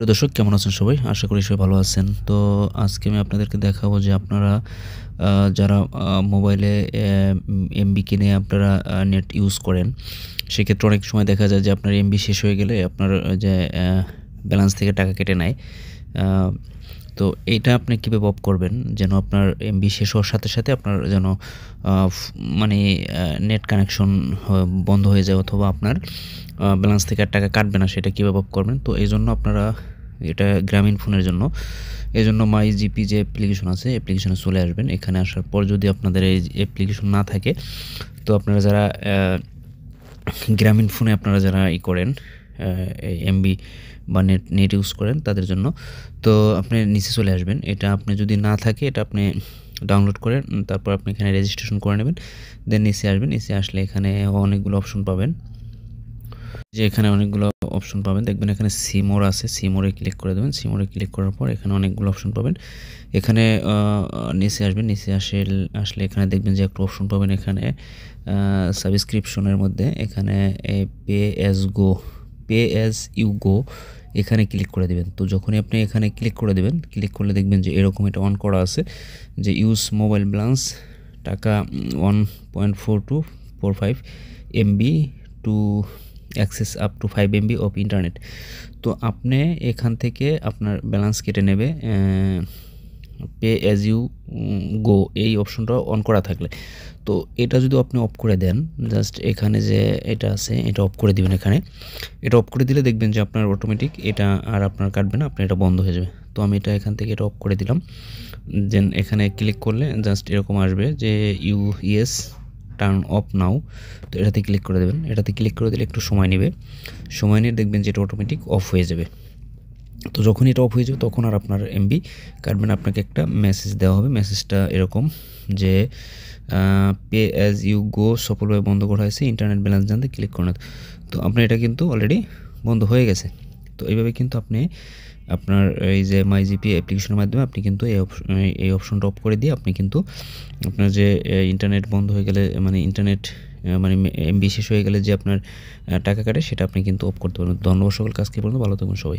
প্রিয় দর্শক কেমন আছেন সবাই? আশা করি সবাই ভালো আছেন। তো আজকে আমি আপনাদেরকে দেখাবো যে আপনারা যারা মোবাইলে এমবি কিনে আপনারা নেট ইউজ করেন, সেক্ষেত্রে অনেক সময় দেখা যায় যে আপনার এমবি শেষ হয়ে গেলে আপনার যে ব্যালেন্স থেকে টাকা কেটে নেয়। আ তো এইটা আপনি কিভাবে অফ করবেন? যেন আপনার এমবি শেষ হওয়ার সাথে, সাথে আপনার যেন আ ফ মানে নেট কানেকশন বন্ধ হয়ে যায় অথবা আপনার ব্যালেন্স থেকে আর টাকা কাটবে না, সেটা কিভাবে অফ করবেন? তো এজন্য আপনারা এটা গ্রামীণ ফোনের জন্য। এজন্য মাইজিপি যে অ্যাপ্লিকেশন আছে, অ্যাপ্লিকেশনে চলে আসবেন। এখানে আসার পর যদি আপনাদের এই অ্যাপ্লিকেশন না থাকে, তো আপনারা যারা গ্রামীণ ফোনে আপনারা যারা করেন, এই এমবি বা নেট ইউজ করেন তাদের জন্য। তো আপনি নিচে চলে আসবেন। এটা আপনি যদি না থাকে এটা আপনি ডাউনলোড করে তারপর আপনি এখানে রেজিস্ট্রেশন করে নেবেন। দেন নিচে আসবেন। নিচে আসলে এখানে অনেকগুলো অপশন পাবেন। যে এখানে অনেকগুলো অপশন পাবেন, দেখবেন এখানে সিমোর আছে, সিমোরে ক্লিক করে দেবেন। সিমোরে ক্লিক করার পর এখানে অনেকগুলো অপশন পাবেন। এখানে নিচে আসবেন, নিচে আসলে এখানে দেখবেন যে একটা অপশন পাবেন এখানে সাবস্ক্রিপশনের মধ্যে এখানে pay as go, pay as you go এখানে ক্লিক করে দেবেন। তো যখনই আপনি এখানে ক্লিক করে দেবেন, ক্লিক করলে দেখবেন যে এরকম এটা অন করা আছে যে ইউজ মোবাইল ব্যালেন্স টাকা 1.4245 MB to access up to 5 MB of internet. তো আপনি এখান থেকে আপনার ব্যালেন্স কেটে নেবে পে অ্যাজ ইউ গো এই অপশনটা অন করা থাকলে। তো এটা যদি আপনি অফ করে দেন, জাস্ট এখানে যে এটা আছে এটা অফ করে দিবেন। এখানে এটা অফ করে দিলে দেখবেন যে আপনার অটোমেটিক এটা আর আপনার কাটবে না, আপনার এটা বন্ধ হয়ে যাবে। তো আমি এটা এখান থেকে এটা অফ করে দিলাম। দেন এখানে ক্লিক করলে জাস্ট এরকম আসবে যে ইয়েস টার্ন অফ নাও। তো এটাতে ক্লিক করে দেবেন। এটাতে ক্লিক করে দিলে একটু সময় নেবে। সময় নিয়ে দেখবেন যে এটা অটোমেটিক অফ হয়ে যাবে। তো যখন এটা অফ হয়ে যাবে তখন আর আপনার এমবি কাটবে না। আপনাকে একটা মেসেজ দেওয়া হবে। মেসেজটা এরকম যে পে অ্যাজ ইউ গো সফলভাবে বন্ধ করা হয়েছে, ইন্টারনেট ব্যালেন্স জানতে ক্লিক করুন। তো আপনার এটা কিন্তু অলরেডি বন্ধ হয়ে গেছে। তো এইভাবে কিন্তু আপনি আপনার এই যে মাইজিপি অ্যাপ্লিকেশনের মাধ্যমে আপনি কিন্তু এই অপশনটা অফ করে দিয়ে আপনি কিন্তু আপনার যে ইন্টারনেট বন্ধ হয়ে গেলে মানে ইন্টারনেট মানে এমবি শেষ হয়ে গেলে যে আপনার টাকা কাটে সেটা আপনি কিন্তু অফ করতে পারবেন। ধন্যবাদ সকলকে, আজকে পর্যন্ত ভালো থাকুন সবাই।